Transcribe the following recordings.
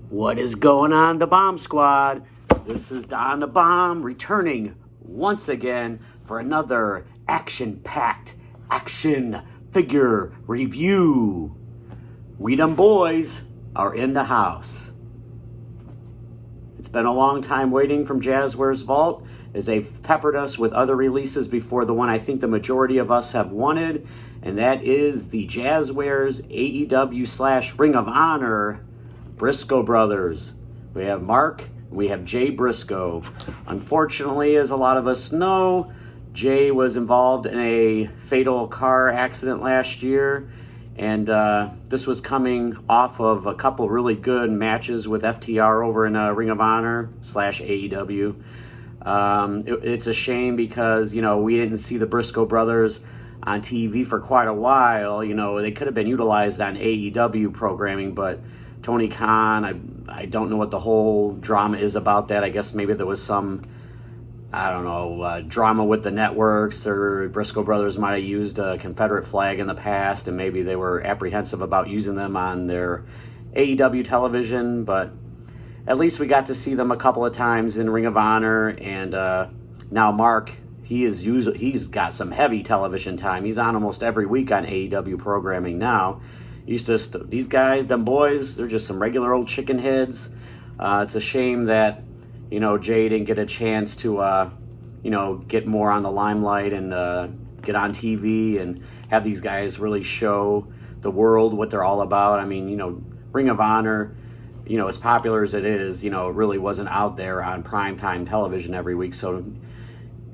What is going on, the Bomb Squad? This is Don the Bomb returning once again for another action-packed action figure review. We them boys are in the house. It's been a long time waiting from Jazwares Vault as they've peppered us with other releases before the one I think the majority of us have wanted, and that is the Jazwares AEW / Ring of Honor Briscoe brothers. We have Mark, we have Jay Briscoe. Unfortunately, as a lot of us know, Jay was involved in a fatal car accident last year, and this was coming off of a couple really good matches with FTR over in Ring of Honor / AEW. It's a shame because, you know, we didn't see the Briscoe brothers on TV for quite a while. You know, they could have been utilized on AEW programming, but Tony Khan, I don't know what the whole drama is about that. I guess maybe there was some, I don't know, drama with the networks, or Briscoe brothers might have used a Confederate flag in the past, and maybe they were apprehensive about using them on their AEW television. But at least we got to see them a couple of times in Ring of Honor, and now Mark, he's got some heavy television time. He's on almost every week on AEW programming now. These guys, them boys, they're just some regular old chicken heads. It's a shame that, you know, Jay didn't get a chance to, you know, get more on the limelight and get on TV and have these guys really show the world what they're all about. I mean, you know, Ring of Honor, you know, as popular as it is, you know, it really wasn't out there on primetime television every week. So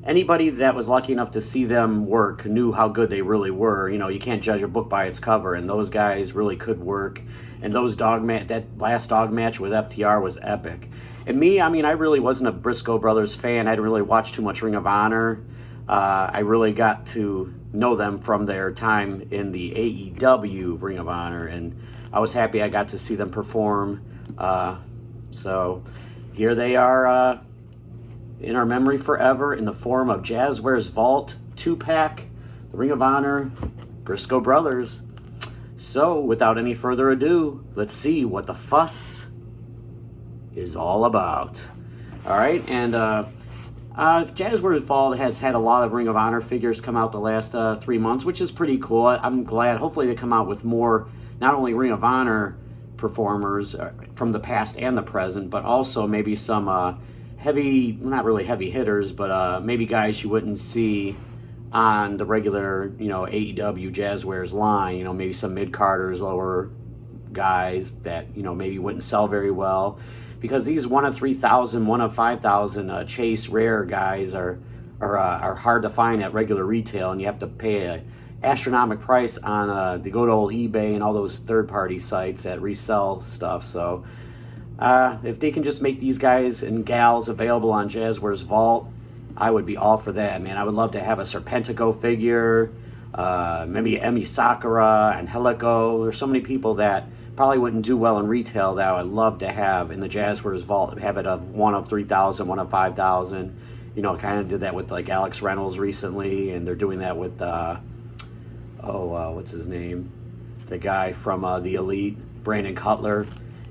anybody that was lucky enough to see them work knew how good they really were. You know, you can't judge a book by its cover, and those guys really could work. And that last dog match with FTR was epic. And me, I mean, I really wasn't a Briscoe brothers fan. I didn't really watch too much Ring of Honor. I really got to know them from their time in the AEW Ring of Honor, and I was happy I got to see them perform. So here they are, in our memory forever, in the form of Jazwares Vault 2-pack, the Ring of Honor Briscoe brothers. So, without any further ado, let's see what the fuss is all about. All right, and Jazwares Vault has had a lot of Ring of Honor figures come out the last 3 months, which is pretty cool. I'm glad. Hopefully they come out with more, not only Ring of Honor performers from the past and the present, but also maybe some not really heavy hitters, but maybe guys you wouldn't see on the regular, you know, AEW Jazwares line. You know, maybe some mid-carders, lower guys that, you know, maybe wouldn't sell very well, because these 1 of 3,000, 1 of 5,000 chase rare guys are hard to find at regular retail, and you have to pay an astronomical price on the good old eBay and all those third-party sites that resell stuff. So if they can just make these guys and gals available on Jazwares Vault, I would be all for that, man. I would love to have a Serpentico figure, maybe Emi Sakura and Helico. There's so many people that probably wouldn't do well in retail that I would love to have in the Jazwares Vault. Have it of 1 of 3,000, 1 of 5,000. You know, kind of did that with like Alex Reynolds recently, and they're doing that with, what's his name? The guy from The Elite, Brandon Cutler.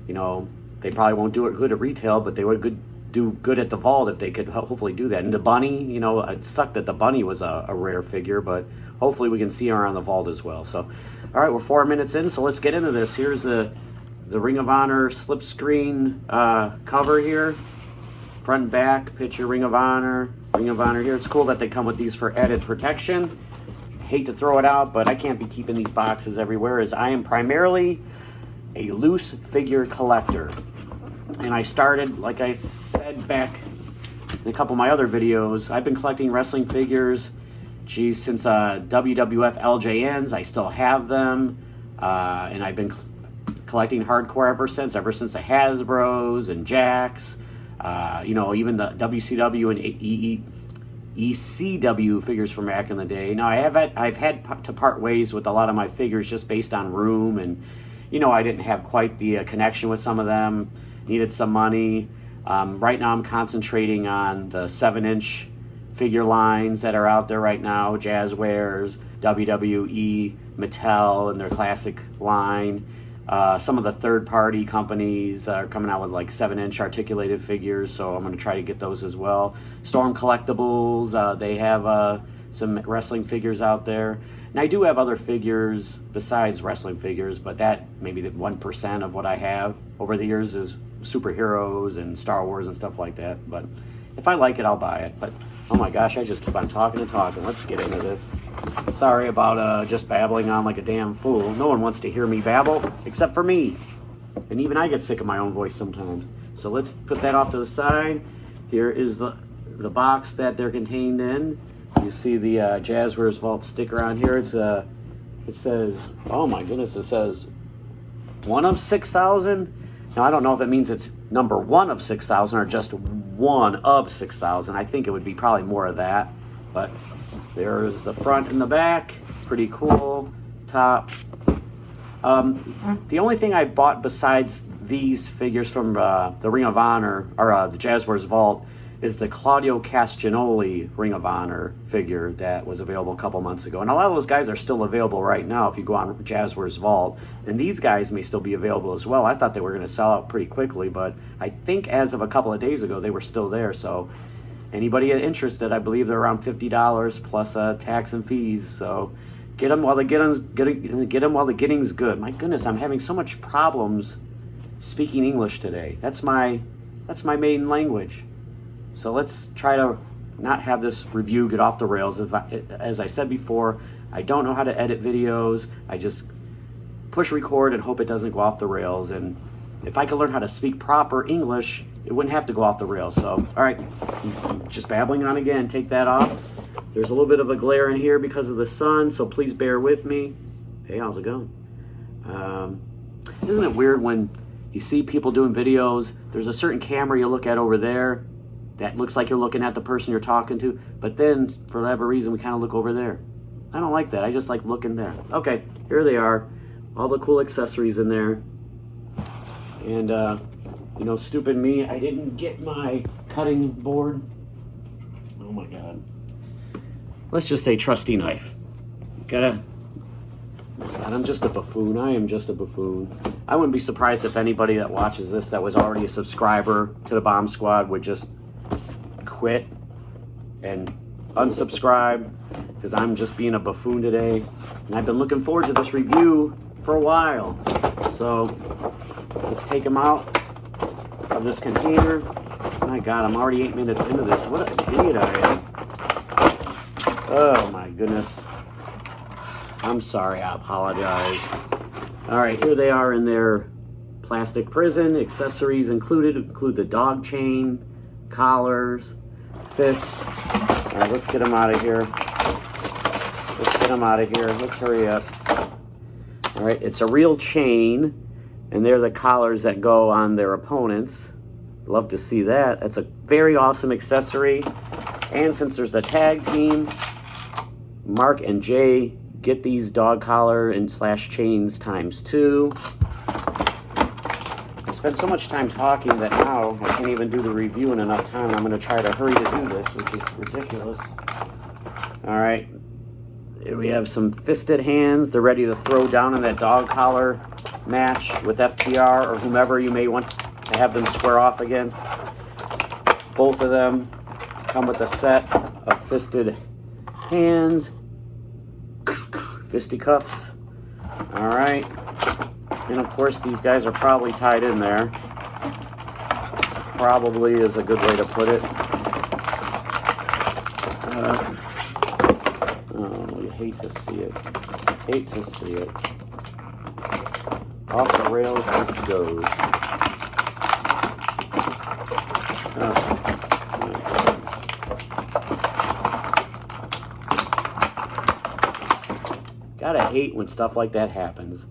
You know, they probably won't do it good at retail, but they would do good at the Vault if they could hopefully do that. And the Bunny, you know, it sucked that the Bunny was a rare figure, but hopefully we can see her on the Vault as well. So, all right, we're 4 minutes in, so let's get into this. Here's the Ring of Honor slipscreen cover here. Front and back, picture Ring of Honor here. It's cool that they come with these for added protection. Hate to throw it out, but I can't be keeping these boxes everywhere, as I am primarily a loose figure collector. And I started, like I said back in a couple of my other videos, I've been collecting wrestling figures, since WWF LJNs. I still have them, and I've been collecting hardcore ever since the Hasbros and Jacks, you know, even the WCW and ECW figures from back in the day. Now, I've had to part ways with a lot of my figures just based on room, and, you know, I didn't have quite the connection with some of them. Needed some money. Right now I'm concentrating on the 7-inch figure lines that are out there right now. Jazwares, WWE, Mattel, and their classic line. Some of the third-party companies are coming out with like 7-inch articulated figures, so I'm going to try to get those as well. Storm Collectibles, they have some wrestling figures out there. And I do have other figures besides wrestling figures, but that maybe the 1% of what I have over the years is superheroes and Star Wars and stuff like that. But if I like it, I'll buy it. But oh my gosh, I just keep on talking and talking. Let's get into this. Sorry about just babbling on like a damn fool. No one wants to hear me babble except for me. And even I get sick of my own voice sometimes. So let's put that off to the side. Here is the box that they're contained in. You see the Jazwares Vault sticker on here. It says, oh my goodness, it says 1 of 6,000. Now I don't know if it means it's number 1 of 6,000 or just 1 of 6,000. I think it would be probably more of that. But there's the front and the back. Pretty cool. Top. The only thing I bought besides these figures from the Ring of Honor, or the Jazwares Vault, is the Claudio Castagnoli Ring of Honor figure that was available a couple months ago. And a lot of those guys are still available right now if you go on Jazwares Vault. And these guys may still be available as well. I thought they were going to sell out pretty quickly, but I think as of a couple of days ago, they were still there. So anybody interested, I believe they're around $50 plus tax and fees. So get them while the getting's good. My goodness, I'm having so much problems speaking English today. That's my maiden language. So let's try to not have this review get off the rails. As I said before, I don't know how to edit videos. I just push record and hope it doesn't go off the rails. And if I could learn how to speak proper English, it wouldn't have to go off the rails. So, all right, just babbling on again. Take that off. There's a little bit of a glare in here because of the sun, so please bear with me. Hey, how's it going? Isn't it weird when you see people doing videos, there's a certain camera you look at over there that looks like you're looking at the person you're talking to, but then for whatever reason we kind of look over there. I don't like that. I just like looking there. Okay, here they are. All the cool accessories in there. And you know, stupid me, I didn't get my cutting board. Oh my god. Let's just say trusty knife. God, I'm just a buffoon. I am just a buffoon. I wouldn't be surprised if anybody that watches this that was already a subscriber to the Bomb Squad would just quit and unsubscribe because I'm just being a buffoon today. And I've been looking forward to this review for a while. So let's take them out of this container. My god, I'm already 8 minutes into this. What an idiot I am. Oh my goodness. I'm sorry, I apologize. Alright, here they are in their plastic prison. Accessories include the dog chain, collars, fists. Alright, let's get them out of here. Let's hurry up. Alright, it's a real chain, and they're the collars that go on their opponents. Love to see that. That's a very awesome accessory. And since there's a tag team, Mark and Jay get these dog collar and slash chains ×2. I spent so much time talking that now I can't even do the review in enough time. I'm going to try to hurry to do this, which is ridiculous. Alright, here we have some fisted hands. They're ready to throw down in that dog collar match with FTR or whomever you may want to have them square off against. Both of them come with a set of fisted hands, fisticuffs. All right, and of course these guys are probably tied in there. Probably is a good way to put it. Oh, you hate to see it. Hate to see it. Off the rails this goes. Gotta hate when stuff like that happens.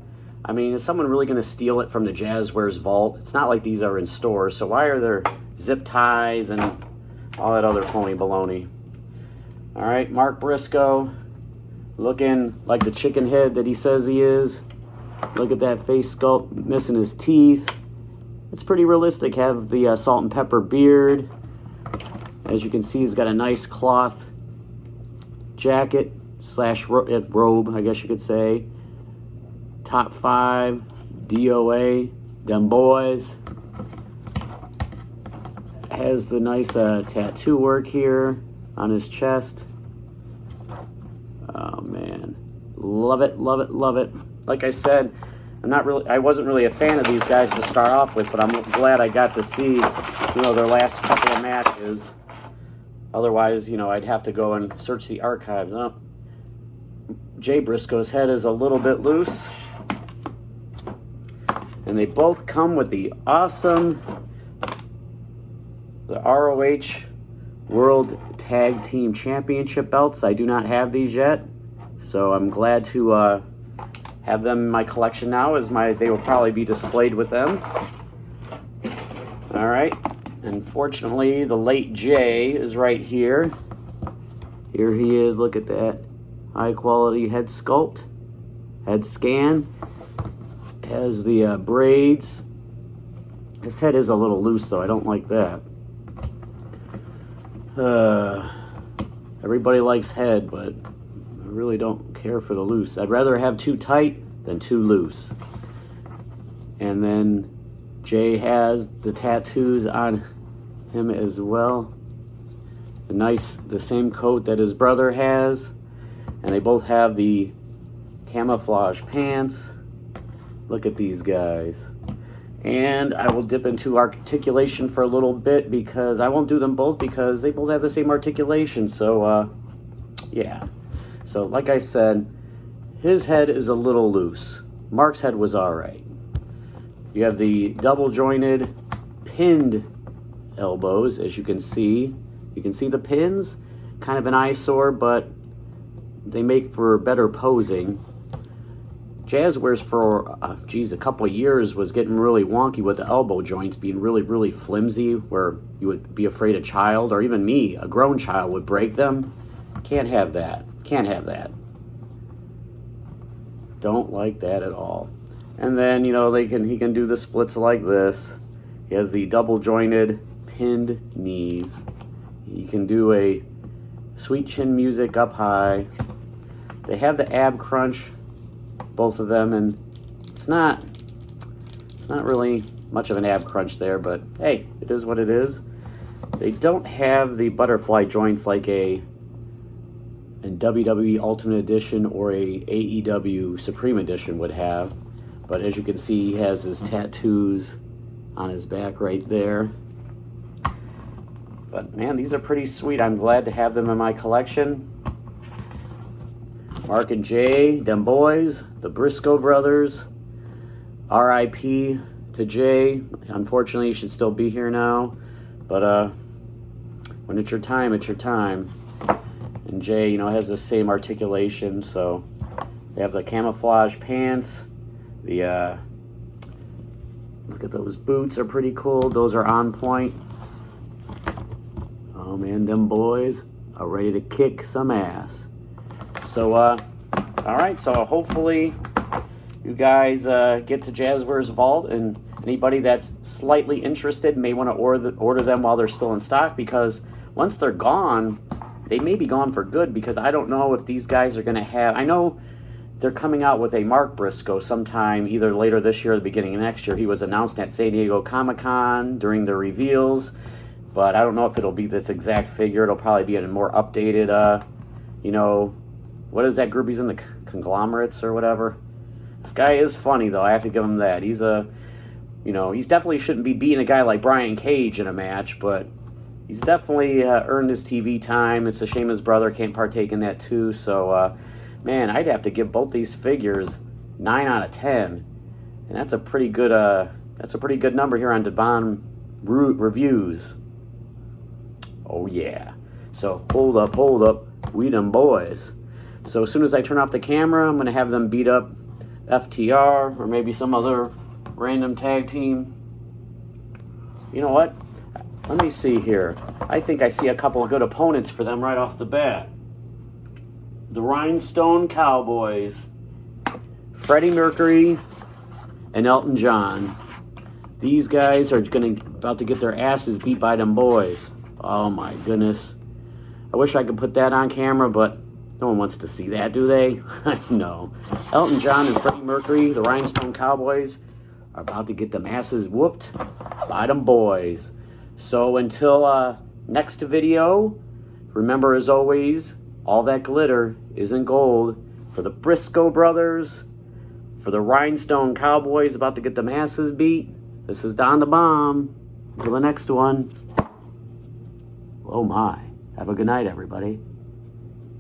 I mean, is someone really going to steal it from the Jazwares Vault? It's not like these are in stores, so why are there zip ties and all that other phony baloney? All right, Mark Briscoe, looking like the chicken head that he says he is. Look at that face sculpt, missing his teeth. It's pretty realistic. Have the salt and pepper beard. As you can see, he's got a nice cloth jacket slash robe, I guess you could say. Top 5, DOA, them boys. Has the nice tattoo work here on his chest. Oh man, love it, love it, love it. Like I said, I wasn't really a fan of these guys to start off with, but I'm glad I got to see, their last couple of matches. Otherwise, I'd have to go and search the archives. Oh, Jay Briscoe's head is a little bit loose. And they both come with the awesome, the ROH World Tag Team Championship belts. I do not have these yet, so I'm glad to have them in my collection now, as they will probably be displayed with them. All right. Unfortunately, the late Jay is right here. Here he is. Look at that. High quality head sculpt. Head scan. Has the braids. His head is a little loose, though. I don't like that. Everybody likes head, but I really don't care for the loose. I'd rather have too tight than too loose. And then Jay has the tattoos on him as well. The same coat that his brother has. And they both have the camouflage pants. Look at these guys. And I will dip into articulation for a little bit, because I won't do them both because they both have the same articulation. So, yeah. So, like I said, his head is a little loose. Mark's head was all right. You have the double jointed pinned elbows, as you can see. You can see the pins, kind of an eyesore, but they make for better posing. Jazwares for, a couple of years was getting really wonky with the elbow joints being really, really flimsy, where you would be afraid a child, or even me, a grown child, would break them. Can't have that. Can't have that. Don't like that at all. And then, he can do the splits like this. He has the double jointed pinned knees. You can do a sweet chin music up high. They have the ab crunch, both of them, and it's not really much of an ab crunch there, but hey, it is what it is. They don't have the butterfly joints like a WWE Ultimate Edition or a AEW Supreme Edition would have, but as you can see, he has his tattoos on his back right there. But man, these are pretty sweet. I'm glad to have them in my collection. Mark and Jay, them boys, the Briscoe brothers. R.I.P. to Jay. Unfortunately, he should still be here now. But when it's your time, it's your time. And Jay, has the same articulation. So they have the camouflage pants. The look at those boots, are pretty cool. Those are on point. Oh man, them boys are ready to kick some ass. So, all right, so hopefully you guys get to Jazwares Vault, and anybody that's slightly interested may want to order them while they're still in stock, because once they're gone, they may be gone for good, because I don't know if these guys are going to have... I know they're coming out with a Mark Briscoe sometime either later this year or the beginning of next year. He was announced at San Diego Comic-Con during the reveals, but I don't know if it'll be this exact figure. It'll probably be in a more updated, what is that group he's in, the Conglomerates or whatever? This guy is funny, though. I have to give him that. He's he's definitely shouldn't be beating a guy like Brian Cage in a match, but he's definitely earned his TV time. It's a shame his brother can't partake in that too. So, man, I'd have to give both these figures 9 out of 10, and that's a pretty good number here on Devon Reviews. Oh yeah. So hold up, we them boys. So as soon as I turn off the camera, I'm going to have them beat up FTR or maybe some other random tag team. You know what? Let me see here. I think I see a couple of good opponents for them right off the bat. The Rhinestone Cowboys, Freddie Mercury, and Elton John. These guys are about to get their asses beat by them boys. Oh my goodness. I wish I could put that on camera, but no one wants to see that, do they? No. Elton John and Freddie Mercury, the Rhinestone Cowboys, are about to get them asses whooped by them boys. So until next video, remember as always, all that glitter isn't gold. For the Briscoe brothers, for the Rhinestone Cowboys about to get them asses beat, this is Don the Bomb. Until the next one. Oh my. Have a good night, everybody.